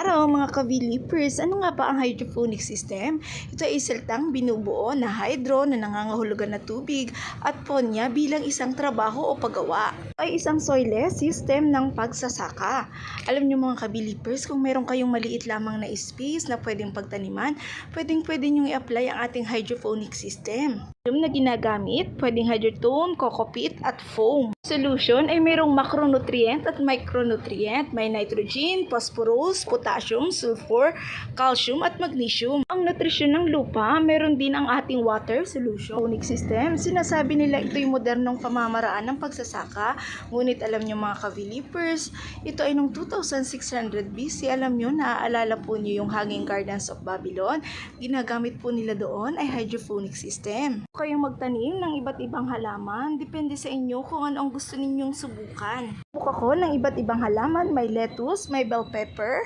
araw mga ka-Believers! Ano nga ba ang hydroponic system? Ito ay salitang binubuo na hydro na nangangahulugan na tubig at ponya bilang isang trabaho o paggawa. Ito ay isang soilless system ng pagsasaka. Alam niyo mga ka-Believers, kung meron kayong maliit lamang na space na pwedeng pagtaniman, pwede niyong i-apply ang ating hydroponic system. Yung na ginagamit, pwedeng hydrotone, cocopeat at foam. Solution ay mayroong macronutrient at micronutrient. May nitrogen, phosphorus, potassium, sulfur, calcium at magnesium. Ang nutrisyon ng lupa, meron din ang ating water solution. Hydroponic system, sinasabi nila ito yung modernong pamamaraan ng pagsasaka. Ngunit alam nyo mga ka-Believers, ito ay noong 2600 BC. Alam nyo, naaalala po nyo yung Hanging Gardens of Babylon. Ginagamit po nila doon ay hydroponic system. Kayong magtanim ng iba't ibang halaman, depende sa inyo kung ano ang gusto ninyong subukan. Subukan ko ng iba't ibang halaman, may lettuce, may bell pepper,